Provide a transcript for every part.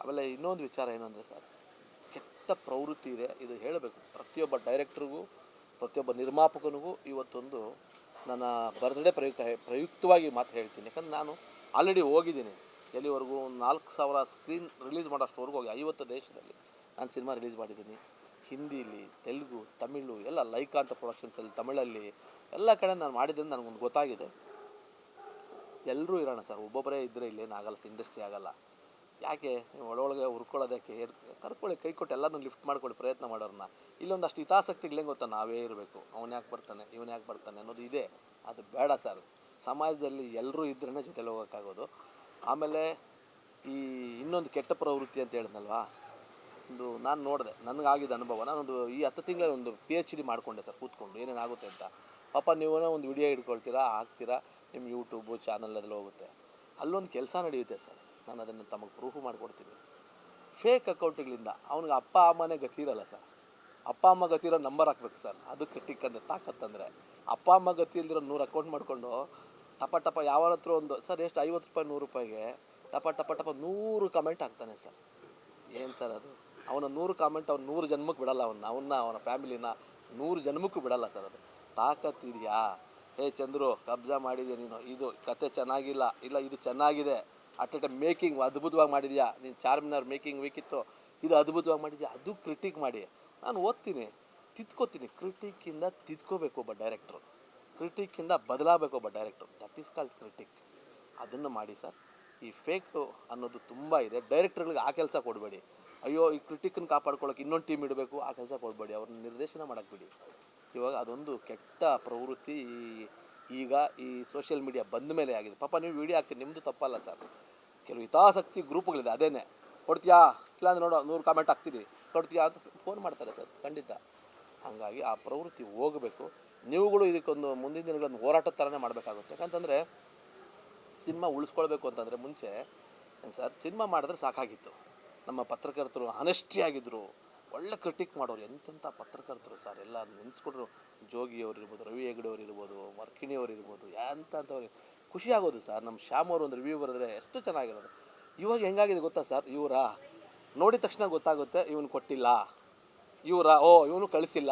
ಆಮೇಲೆ ಇನ್ನೊಂದು ವಿಚಾರ ಏನು ಅಂದರೆ ಸರ್, ಕೆಟ್ಟ ಪ್ರವೃತ್ತಿ ಇದೆ, ಇದು ಹೇಳಬೇಕು ಪ್ರತಿಯೊಬ್ಬ ಡೈರೆಕ್ಟ್ರಿಗೂ, ಪ್ರತಿಯೊಬ್ಬ ನಿರ್ಮಾಪಕನಿಗೂ. ಇವತ್ತೊಂದು ನನ್ನ ಬರ್ತ್ಡೇ ಪ್ರಯುಕ್ತವಾಗಿ ಮಾತು ಹೇಳ್ತೀನಿ. ಯಾಕಂದ್ರೆ ನಾನು ಆಲ್ರೆಡಿ ಹೋಗಿದ್ದೀನಿ ಎಲ್ಲಿವರೆಗೂ, 4,000 ಸ್ಕ್ರೀನ್ ರಿಲೀಸ್ ಮಾಡೋಷ್ಟವರೆಗೂ ಹೋಗಿ 50 ದೇಶದಲ್ಲಿ ನಾನು ಸಿನಿಮಾ ರಿಲೀಸ್ ಮಾಡಿದ್ದೀನಿ. ಹಿಂದಿಲಿ, ತೆಲುಗು, ತಮಿಳು ಎಲ್ಲ ಲೈಕಾ ಅಂತ ಪ್ರೊಡಕ್ಷನ್ಸಲ್ಲಿ, ತಮಿಳಲ್ಲಿ ಎಲ್ಲ ಕಡೆ ನಾನು ಮಾಡಿದ್ದೀನಿ. ನನಗೊಂದು ಗೊತ್ತಾಗಿದೆ, ಎಲ್ಲರೂ ಇರೋಣ ಸರ್, ಒಬ್ಬೊಬ್ಬರೇ ಇದ್ದರೆ ಇಲ್ಲೇನಾಗಲ್ಲ, ಇಂಡಸ್ಟ್ರಿ ಆಗಲ್ಲ. ಯಾಕೆ ಒಳೊಳಗೆ ಹುರ್ಕೊಳ್ಳೋದಕ್ಕೆ? ಕರ್ಕೊಳ್ಳಿ, ಕೈ ಕೊಟ್ಟು ಎಲ್ಲನೂ ಲಿಫ್ಟ್ ಮಾಡ್ಕೊಳ್ಳಿ, ಪ್ರಯತ್ನ ಮಾಡೋರನ್ನ. ಇಲ್ಲೊಂದಷ್ಟು ಹಿತಾಸಕ್ತಿಗಳೇನು ಗೊತ್ತಾ, ನಾವೇ ಇರಬೇಕು, ಅವನು ಯಾಕೆ ಬರ್ತಾನೆ, ಇವನು ಯಾಕೆ ಬರ್ತಾನೆ ಅನ್ನೋದು ಇದೆ. ಅದು ಬೇಡ ಸರ್. ಸಮಾಜದಲ್ಲಿ ಎಲ್ಲರೂ ಇದ್ರೇ ಜೊತೆಲಿ ಹೋಗೋಕ್ಕಾಗೋದು. ಆಮೇಲೆ ಈ ಇನ್ನೊಂದು ಕೆಟ್ಟ ಪ್ರವೃತ್ತಿ ಅಂತ ಹೇಳಿದ್ನಲ್ವಾ, ನಾನು ನೋಡಿದೆ, ನನಗಾಗಿದ್ದ ಅನುಭವ. ನಾನೊಂದು ಈ 10 ತಿಂಗಳ ಒಂದು PhD ಮಾಡಿಕೊಂಡೆ ಸರ್, ಕೂತ್ಕೊಂಡು ಏನೇನಾಗುತ್ತೆ ಅಂತ. ಪಾಪ ನೀವು ಒಂದು ವಿಡಿಯೋ ಹಿಡ್ಕೊಳ್ತೀರಾ, ಹಾಕ್ತೀರಾ, ನಿಮ್ಮ ಯೂಟ್ಯೂಬು ಚಾನಲ್ ಅದ್ರಲ್ಲಿ ಹೋಗುತ್ತೆ. ಅಲ್ಲೊಂದು ಕೆಲಸ ನಡೆಯುತ್ತೆ ಸರ್, ನಾನು ಅದನ್ನು ತಮಗೆ ಪ್ರೂಫ್ ಮಾಡಿಕೊಡ್ತೀನಿ. ಫೇಕ್ ಅಕೌಂಟ್ಗಳಿಂದ ಅವನಿಗೆ ಅಪ್ಪ ಅಮ್ಮನೇ ಗತಿ ಇರಲ್ಲ ಸರ್. ಅಪ್ಪ ಅಮ್ಮ ಗತಿ ಇರೋ ನಂಬರ್ ಹಾಕ್ಬೇಕು ಸರ್, ಅದು ಕ್ರಿಟಿಕ್ ಅಂದರೆ ತಾಕತ್ತಂದರೆ. ಅಪ್ಪ ಅಮ್ಮ ಗತಿ ಇಲ್ದಿರೋ 100 ಅಕೌಂಟ್ ಮಾಡಿಕೊಂಡು ಟಪ ಯಾವನ ಹತ್ರ ಒಂದು ಸರ್ ಎಷ್ಟು 50 ರೂಪಾಯಿ 100 ರೂಪಾಯಿಗೆ ಟಪ 100 ಕಮೆಂಟ್ ಹಾಕ್ತಾನೆ ಸರ್. ಏನು ಸರ್ ಅದು? ಅವನ 100 ಕಾಮೆಂಟ್ ಅವ್ನು 100 ಜನ್ಮಕ್ಕೆ ಬಿಡಲ್ಲ, ಅವನ ಫ್ಯಾಮಿಲಿನ 100 ಜನ್ಮಕ್ಕೂ ಬಿಡಲ್ಲ ಸರ್. ಅದು ತಾಕತ್ತಿದೆಯಾ? ಚಂದ್ರು ಕಬ್ಜಾ ಮಾಡಿದ್ಯಾ ನೀನು, ಇದು ಕತೆ ಚೆನ್ನಾಗಿಲ್ಲ, ಇಲ್ಲ ಇದು ಚೆನ್ನಾಗಿದೆ, ಅಟ್ ಎ ಟೈಮ್ ಮೇಕಿಂಗ್ ಅದ್ಭುತವಾಗಿ ಮಾಡಿದ್ಯಾ, ನೀನು ಚಾರ್ಮಿನಾರ್ ಮೇಕಿಂಗ್ ಬೇಕಿತ್ತು, ಇದು ಅದ್ಭುತವಾಗಿ ಮಾಡಿದ್ಯಾ, ಅದು ಕ್ರಿಟಿಕ್ ಮಾಡಿ. ನಾನು ಓದ್ತೀನಿ, ತಿದ್ಕೋತೀನಿ. ಕ್ರಿಟಿಕ್ಕಿಂದ ತಿದ್ಕೋಬೇಕು ಒಬ್ಬ ಡೈರೆಕ್ಟ್ರು, ಕ್ರಿಟಿಕ್ಕಿಂದ ಬದಲಾಗಬೇಕು ಒಬ್ಬ director. That is called critic. ಅದನ್ನು ಮಾಡಿ ಸರ್. ಈ ಫೇಕು ಅನ್ನೋದು ತುಂಬ ಇದೆ. ಡೈರೆಕ್ಟರ್ಗಳಿಗೆ ಆ ಕೆಲಸ ಕೊಡಬೇಡಿ. ಅಯ್ಯೋ ಈ ಕ್ರಿಟಿಕನ್ನು ಕಾಪಾಡ್ಕೊಳ್ಳೋಕೆ ಇನ್ನೊಂದು ಟೀಮ್ ಇಡಬೇಕು, ಆ ಕೆಲಸ ಕೊಡಬೇಡಿ. ಅವ್ರನ್ನ ನಿರ್ದೇಶನ ಮಾಡೋಕ್ಕೆ ಬಿಡಿ. ಇವಾಗ ಅದೊಂದು ಕೆಟ್ಟ ಪ್ರವೃತ್ತಿ ಈಗ ಈ ಸೋಷಿಯಲ್ ಮೀಡಿಯಾ ಬಂದ ಮೇಲೆ ಆಗಿದೆ. ಪಾಪ ನೀವು ವೀಡಿಯೋ ಹಾಕ್ತೀರಿ, ನಿಮ್ಮದು ತಪ್ಪಲ್ಲ ಸರ್. ಕೆಲವು ಹಿತಾಸಕ್ತಿ ಗ್ರೂಪ್ಗಳಿದೆ, ಅದೇನೆ ಕೊಡ್ತೀಯಾ, ಇಲ್ಲಾಂದ್ರೆ ನೋಡೋ 100 ಕಾಮೆಂಟ್ ಹಾಕ್ತೀರಿ, ಕೊಡ್ತೀಯಾ ಅಂತ ಫೋನ್ ಮಾಡ್ತಾರೆ ಸರ್, ಖಂಡಿತ. ಹಾಗಾಗಿ ಆ ಪ್ರವೃತ್ತಿ ಹೋಗಬೇಕು. ನೀವುಗಳು ಇದಕ್ಕೊಂದು ಮುಂದಿನ ದಿನಗಳೊಂದು ಹೋರಾಟದ ಥರನೇ ಮಾಡಬೇಕಾಗುತ್ತೆ. ಯಾಕಂತಂದರೆ ಸಿನಿಮಾ ಉಳಿಸ್ಕೊಳ್ಬೇಕು ಅಂತಂದರೆ ಮುಂಚೆ ಸರ್ ಸಿನಿಮಾ ಮಾಡಿದ್ರೆ ಸಾಕಾಗಿತ್ತು. ನಮ್ಮ ಪತ್ರಕರ್ತರು ಆನೆಸ್ಟಿಯಾಗಿದ್ದರು, ಒಳ್ಳೆ ಕ್ರಿಟಿಕ್ ಮಾಡೋರು. ಎಂತೆಂಥ ಪತ್ರಕರ್ತರು ಸರ್, ಎಲ್ಲ ನೆನೆಸ್ಕೊಂಡ್ರು. ಜೋಗಿಯವ್ರು ಇರ್ಬೋದು, ರವಿ ಹೆಗ್ಡೆ ಅವ್ರು ಇರ್ಬೋದು, ವರ್ಕಿಣಿಯವ್ರು ಇರ್ಬೋದು, ಎಂಥವ್ರು ಖುಷಿ ಆಗೋದು ಸರ್. ನಮ್ಮ ಶ್ಯಾಮ್ ಅವರು ಒಂದು ರಿವ್ಯೂ ಬರೆದ್ರೆ ಎಷ್ಟು ಚೆನ್ನಾಗಿರೋದು. ಇವಾಗ ಹೆಂಗಾಗಿದೆ ಗೊತ್ತಾ ಸರ್, ನೋಡಿದ ತಕ್ಷಣ ಗೊತ್ತಾಗುತ್ತೆ ಇವನು ಕೊಟ್ಟಿಲ್ಲ, ಇವನು ಕಳಿಸಿಲ್ಲ.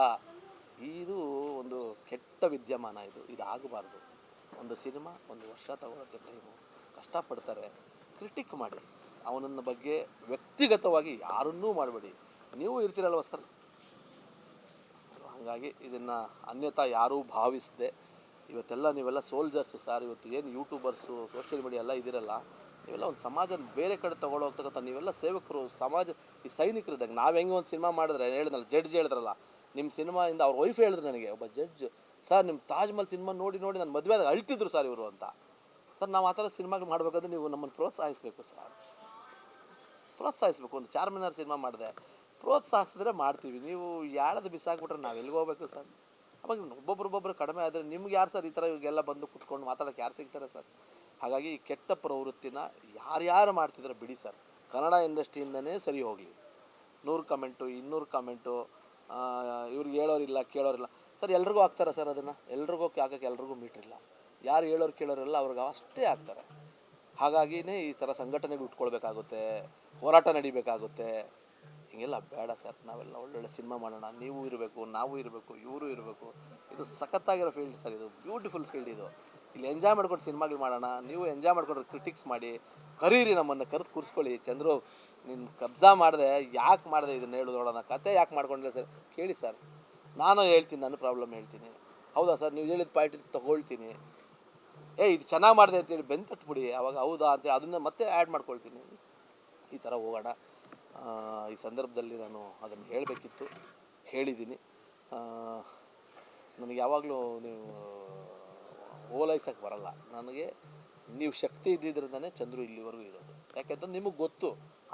ಇದು ಒಂದು ಕೆಟ್ಟ ವಿದ್ಯಮಾನ. ಇದಾಗಬಾರ್ದು. ಒಂದು ಸಿನಿಮಾ 1 ವರ್ಷ ತಗೊಳುತ್ತೆ ಟೈಮು, ಕಷ್ಟಪಡ್ತಾರೆ. ಕ್ರಿಟಿಕ್ ಮಾಡಿ, ಅವನನ್ನ ಬಗ್ಗೆ ವ್ಯಕ್ತಿಗತವಾಗಿ ಯಾರನ್ನೂ ಮಾಡಬೇಡಿ. ನೀವು ಇರ್ತೀರಲ್ವ ಸರ್. ಹಾಗಾಗಿ ಇದನ್ನು ಅನ್ಯತಾ ಯಾರೂ ಭಾವಿಸದೆ ಇವತ್ತೆಲ್ಲ ನೀವೆಲ್ಲ ಸೋಲ್ಜರ್ಸು ಸರ್. ಇವತ್ತು ಏನು ಯೂಟ್ಯೂಬರ್ಸು, ಸೋಷಿಯಲ್ ಮೀಡಿಯಾ ಎಲ್ಲ ಇದಿರಲ್ಲ, ನೀವೆಲ್ಲ ಒಂದು ಸಮಾಜ ಬೇರೆ ಕಡೆ ತೊಗೊಳೋಗ್ತಕ್ಕಂಥ ನೀವೆಲ್ಲ ಸೇವಕರು, ಸಮಾಜ ಈ ಸೈನಿಕರಿದ್ದಾಗ. ನಾವು ಹೆಂಗೆ ಒಂದು ಸಿನಿಮಾ ಮಾಡಿದ್ರೆ ಹೇಳಿದ್ನಲ್ಲ, ಜಡ್ಜ್ ಹೇಳಿದ್ರಲ್ಲ, ನಿಮ್ಮ ಸಿನಿಮಾಯಿಂದ ಅವ್ರ ವೈಫ್ ಹೇಳಿದ್ರು ನನಗೆ, ಒಬ್ಬ ಜಡ್ಜ್, ಸರ್ ನಿಮ್ಮ ತಾಜ್ ಮಹಲ್ ಸಿನಿಮಾ ನೋಡಿ ನನ್ನ ಮದುವೆಯಾದಾಗ ಅಳ್ತಿದ್ರು ಸರ್ ಇವರು ಅಂತ. ಸರ್ ನಾವು ಆ ಥರ ಸಿನಿಮಾಗಳು ಮಾಡಬೇಕಾದ್ರೆ ನೀವು ನಮ್ಮನ್ನು ಪ್ರೋತ್ಸಾಹಿಸಬೇಕು ಸರ್, ಪ್ರೋತ್ಸಾಹಿಸಬೇಕು. ಒಂದು ಚಾರ್ಮಿನಾರ್ ಸಿನಿಮಾ ಮಾಡಿದೆ, ಪ್ರೋತ್ಸಾಹಿಸಿದ್ರೆ ಮಾಡ್ತೀವಿ. ನೀವು ಯಾಳದು ಬಿಸಾಕ್ಬಿಟ್ರೆ ನಾವು ಎಲ್ಲಿಗೆ ಹೋಗ್ಬೇಕು ಸರ್? ಅವಾಗ ಒಬ್ಬೊಬ್ಬರು ಕಡಿಮೆ ಆದರೆ ನಿಮ್ಗೆ ಯಾರು ಸರ್ ಈ ಥರ ಇವಾಗೆಲ್ಲ ಬಂದು ಕುತ್ಕೊಂಡು ಮಾತಾಡೋಕ್ಕೆ ಯಾರು ಸಿಗ್ತಾರೆ ಸರ್? ಹಾಗಾಗಿ ಈ ಕೆಟ್ಟ ಪ್ರವೃತ್ತಿನ ಯಾರ್ಯಾರು ಮಾಡ್ತಿದ್ರೆ ಬಿಡಿ ಸರ್. ಕನ್ನಡ ಇಂಡಸ್ಟ್ರಿಯಿಂದನೇ ಸರಿ ಹೋಗಲಿ. 100 ಕಮೆಂಟು 200 ಕಮೆಂಟು, ಇವ್ರಿಗೆ ಹೇಳೋರಿಲ್ಲ ಕೇಳೋರಿಲ್ಲ ಸರ್. ಎಲ್ರಿಗೂ ಹಾಕ್ತಾರೆ ಸರ್ ಅದನ್ನು, ಎಲ್ರಿಗೂ ಹಾಕೋಕ್ಕೆ ಎಲ್ರಿಗೂ ಮೀಟ್ರಿಲ್ಲ. ಯಾರು ಹೇಳೋರು ಕೇಳೋರಿಲ್ಲ, ಅವ್ರಿಗೆ ಅಷ್ಟೇ ಹಾಕ್ತಾರೆ. ಹಾಗಾಗಿನೇ ಈ ಥರ ಸಂಘಟನೆಗಳು ಇಟ್ಕೊಳ್ಬೇಕಾಗುತ್ತೆ, ಹೋರಾಟ ನಡಿಬೇಕಾಗುತ್ತೆ. ಹಿಂಗೆಲ್ಲ ಬೇಡ ಸರ್. ನಾವೆಲ್ಲ ಒಳ್ಳೊಳ್ಳೆ ಸಿನಿಮಾ ಮಾಡೋಣ, ನೀವು ಇರಬೇಕು, ನಾವು ಇರಬೇಕು, ಇವರು ಇರಬೇಕು. ಇದು ಸಖತ್ತಾಗಿರೋ ಫೀಲ್ಡ್ ಸರ್, ಇದು ಬ್ಯೂಟಿಫುಲ್ ಫೀಲ್ಡ್. ಇಲ್ಲಿ ಎಂಜಾಯ್ ಮಾಡ್ಕೊಂಡು ಸಿನಿಮಾಗಳು ಮಾಡೋಣ. ನೀವು ಎಂಜಾಯ್ ಮಾಡ್ಕೊಂಡ್ರೆ ಕ್ರಿಟಿಕ್ಸ್ ಮಾಡಿ, ಕರೀರಿ, ನಮ್ಮನ್ನು ಕರೆದು ಕೂರಿಸ್ಕೊಳ್ಳಿ. ಚಂದ್ರು ನೀನು ಕಬ್ಜಾ ಮಾಡಿದೆ, ಯಾಕೆ ಮಾಡಿದೆ ಇದನ್ನು ಹೇಳು ನೋಡೋಣ, ಕತೆ ಯಾಕೆ ಮಾಡ್ಕೊಂಡಿಲ್ಲ ಸರ್ ಕೇಳಿ ಸರ್. ನಾನು ಹೇಳ್ತೀನಿ, ನನ್ನ ಪ್ರಾಬ್ಲಮ್ ಹೇಳ್ತೀನಿ. ಹೌದಾ ಸರ್, ನೀವು ಹೇಳಿದ ಪಾಯಿಂಟ್ ತೊಗೊಳ್ತೀನಿ. ಇದು ಚೆನ್ನಾಗಿ ಮಾಡಿದೆ ಅಂತೇಳಿ ಬೆನ್ನು ತಟ್ಬಿಡಿ. ಅವಾಗ ಹೌದಾ ಅಂತೇಳಿ ಅದನ್ನು ಮತ್ತೆ ಆ್ಯಡ್ ಮಾಡ್ಕೊಳ್ತೀನಿ. ಈ ಥರ ಹೋಗೋಣ. ಈ ಸಂದರ್ಭದಲ್ಲಿ ನಾನು ಅದನ್ನು ಹೇಳಬೇಕಿತ್ತು, ಹೇಳಿದ್ದೀನಿ. ನನಗೆ ಯಾವಾಗಲೂ ನೀವು ಓಲೈಸೋಕ್ಕೆ ಬರಲ್ಲ. ನನಗೆ ನೀವು ಶಕ್ತಿ ಇದ್ದಿದ್ರಿಂದನೇ ಚಂದ್ರು ಇಲ್ಲಿವರೆಗೂ ಇರೋದು. ಯಾಕೆಂತಂದ್ರೆ ನಿಮಗೆ ಗೊತ್ತು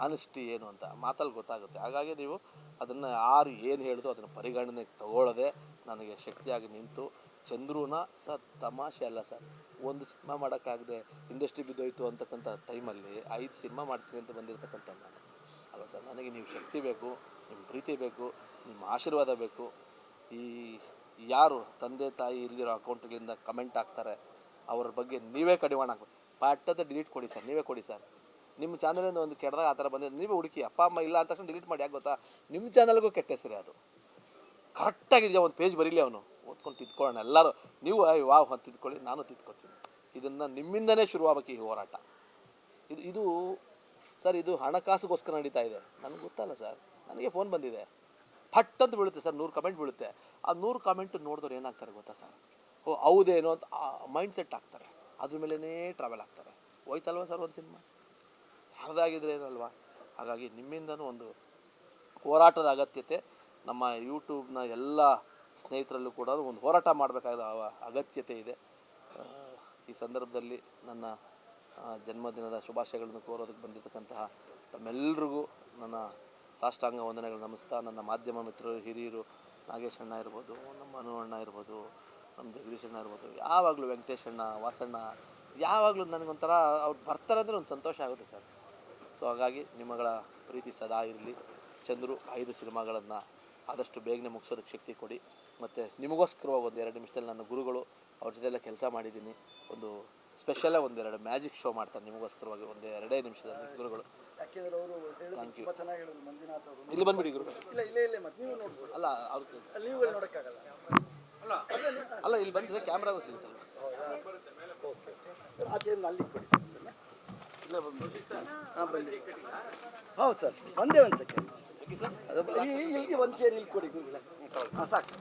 ಆನೆಸ್ಟಿ ಏನು ಅಂತ, ಮಾತಲ್ಲಿ ಗೊತ್ತಾಗುತ್ತೆ. ಹಾಗಾಗಿ ನೀವು ಅದನ್ನು ಯಾರು ಏನು ಹೇಳಿದ್ರು ಅದನ್ನು ಪರಿಗಣನೆಗೆ ತಗೊಳ್ಳದೆ ನನಗೆ ಶಕ್ತಿಯಾಗಿ ನಿಂತು ಚಂದ್ರೂನ ಸರ್, ತಮಾಷೆ ಅಲ್ಲ ಸರ್, ಒಂದು ಸಿನಿಮಾ ಮಾಡೋಕ್ಕಾಗದೆ ಇಂಡಸ್ಟ್ರಿ ಬಿದ್ದೋಯ್ತು ಅಂತಕ್ಕಂಥ ಟೈಮಲ್ಲಿ 5 ಸಿನಿಮಾ ಮಾಡ್ತೀನಿ ಅಂತ ಬಂದಿರತಕ್ಕಂಥ ನಾನು ಅಲ್ಲ ಸರ್. ನನಗೆ ನೀವು ಶಕ್ತಿ ಬೇಕು, ನಿಮ್ಮ ಪ್ರೀತಿ ಬೇಕು, ನಿಮ್ಮ ಆಶೀರ್ವಾದ ಬೇಕು. ಈ ಯಾರು ತಂದೆ ತಾಯಿ ಇಲ್ದಿರೋ ಅಕೌಂಟ್ಗಳಿಂದ ಕಮೆಂಟ್ ಹಾಕ್ತಾರೆ ಅವ್ರ ಬಗ್ಗೆ ನೀವೇ ಕಡಿವಾಣ ಹಾಕಬೇಕು. ಪಟ್ಟದ ಡಿಲೀಟ್ ಕೊಡಿ ಸರ್, ನೀವೇ ಕೊಡಿ ಸರ್. ನಿಮ್ಮ ಚಾನಲಿಂದ ಒಂದು ಕೆಟ್ಟದಾಗ ಆ ಥರ ಬಂದಿದೆ, ನೀವೇ ಹುಡುಕಿ. ಅಪ್ಪ ಅಮ್ಮ ಇಲ್ಲ ಅಂತ ತಕ್ಷಣ ಡಿಲೀಟ್ ಮಾಡಿ. ಯಾಕೆ ಗೊತ್ತಾ, ನಿಮ್ಮ ಚಾನಲ್ಗೂ ಕೆಟ್ಟ ಹೆಸರೇ ಅದು. ಕರೆಕ್ಟಾಗಿದೆಯಾ ಒಂದು ಪೇಜ್ ಬರೀಲಿ, ಅವನು ಓದ್ಕೊಂಡು ತಿದ್ಕೊಳ್ಳೋಣ ಎಲ್ಲರೂ. ನೀವು ವಾವ್ ಅಂತ ತಿದ್ಕೊಳ್ಳಿ, ನಾನು ತಿದ್ಕೊತೀನಿ. ಇದನ್ನು ನಿಮ್ಮಿಂದನೇ ಶುರುವಾಗಬೇಕು ಈ ಹೋರಾಟ. ಇದು ಸರ್, ಇದು ಹಣಕಾಸಿಗೋಸ್ಕರ ನಡೀತಾ ಇದೆ. ನನಗೆ ಗೊತ್ತಲ್ಲ ಸರ್, ನನಗೆ ಫೋನ್ ಬಂದಿದೆ, ಫಟ್ ಅಂತ ಬೀಳುತ್ತೆ ಸರ್, 100 ಕಮೆಂಟ್ ಬೀಳುತ್ತೆ. ಆ 100 ಕಮೆಂಟ್ ನೋಡಿದವ್ರು ಏನಾಗ್ತಾರೆ ಗೊತ್ತಾ ಸರ್, ಓ ಹೌದೇನೋ ಅಂತ ಮೈಂಡ್ ಸೆಟ್ ಆಗ್ತಾರೆ, ಅದ್ರ ಮೇಲೇ ಟ್ರಾವೆಲ್ ಆಗ್ತಾರೆ. ಹೋಯ್ತಲ್ವ ಸರ್ ಒಂದು ಸಿನಿಮಾ, ಯಾರ್ದಾಗಿದ್ರೆ ಏನಲ್ವಾ. ಹಾಗಾಗಿ ನಿಮ್ಮಿಂದನೂ ಒಂದು ಹೋರಾಟದ ಅಗತ್ಯತೆ, ನಮ್ಮ ಯೂಟ್ಯೂಬ್ನ ಎಲ್ಲ ಸ್ನೇಹಿತರಲ್ಲೂ ಕೂಡ ಒಂದು ಹೋರಾಟ ಮಾಡಬೇಕಾದ ಅಗತ್ಯತೆ ಇದೆ. ಈ ಸಂದರ್ಭದಲ್ಲಿ ನನ್ನ ಜನ್ಮದಿನದ ಶುಭಾಶಯಗಳನ್ನು ಕೋರೋದಕ್ಕೆ ಬಂದಿರತಕ್ಕಂತಹ ತಮ್ಮೆಲ್ಲರಿಗೂ ನನ್ನ ಸಾಷ್ಟಾಂಗ ವಂದನೆಗಳು ನಮಿಸ್ತಾ, ನನ್ನ ಮಾಧ್ಯಮ ಮಿತ್ರರು, ಹಿರಿಯರು, ನಾಗೇಶ್ ಅಣ್ಣ ಇರ್ಬೋದು, ನಮ್ಮ ಮನು ಅಣ್ಣ ಇರ್ಬೋದು, ನಮ್ಮ ಜಗದೀಶ್ ಅಣ್ಣ ಇರ್ಬೋದು, ಯಾವಾಗಲೂ ವೆಂಕಟೇಶ್ ಅಣ್ಣ, ವಾಸಣ್ಣ, ಯಾವಾಗಲೂ ನನಗೊಂಥರ ಅವ್ರು ಬರ್ತಾರೆ ಅಂದರೆ ಒಂದು ಸಂತೋಷ ಆಗುತ್ತೆ ಸರ್. ಸೊ ಹಾಗಾಗಿ ನಿಮ್ಮಗಳ ಪ್ರೀತಿ ಸದಾ ಇರಲಿ. ಚಂದ್ರು 5 ಸಿನಿಮಾಗಳನ್ನು ಆದಷ್ಟು ಬೇಗನೆ ಮುಗಿಸೋದಕ್ಕೆ ಶಕ್ತಿ ಕೊಡಿ. ಮತ್ತು ನಿಮಗೋಸ್ಕರವಾಗಿ ಒಂದು 2 ನಿಮಿಷದಲ್ಲಿ ನನ್ನ ಗುರುಗಳು, ಅವ್ರ ಜೊತೆಲ್ಲ ಕೆಲಸ ಮಾಡಿದ್ದೀನಿ. ಒಂದು ಸ್ಪೆಷಲಾಗಿ 1-2 ಮ್ಯಾಜಿಕ್ ಶೋ ಮಾಡ್ತಾರೆ ನಿಮಗೋಸ್ಕರವಾಗಿ, ಒಂದು 2 ನಿಮಿಷದಲ್ಲಿ ಗುರುಗಳು. Thank you. ಇಲ್ಲಿ ಬಂದ್ಬಿಡಿ ಗುರು. ಅಲ್ಲ ಅಲ್ಲ ಇಲ್ಲಿ ಬಂದರೆ ಕ್ಯಾಮ್ರಾಗೂ ಸಿಗುತ್ತಲ್ಲ. ಇಲ್ಲೇ ಬಂದ್ಬಿಡಿ. ಹೌದು ಸರ್, ಒಂದೇ ಒಂದು ಸೆಕೆಂಡ್ ಸರ್. ಇಲ್ಲಿಗೆ ಒಂದು ಚೇರ್ ಇಲ್ಲಿ ಕೊಡಿ ಗುರುಗಳೇ. ಹಾಂ ಸಾಕು.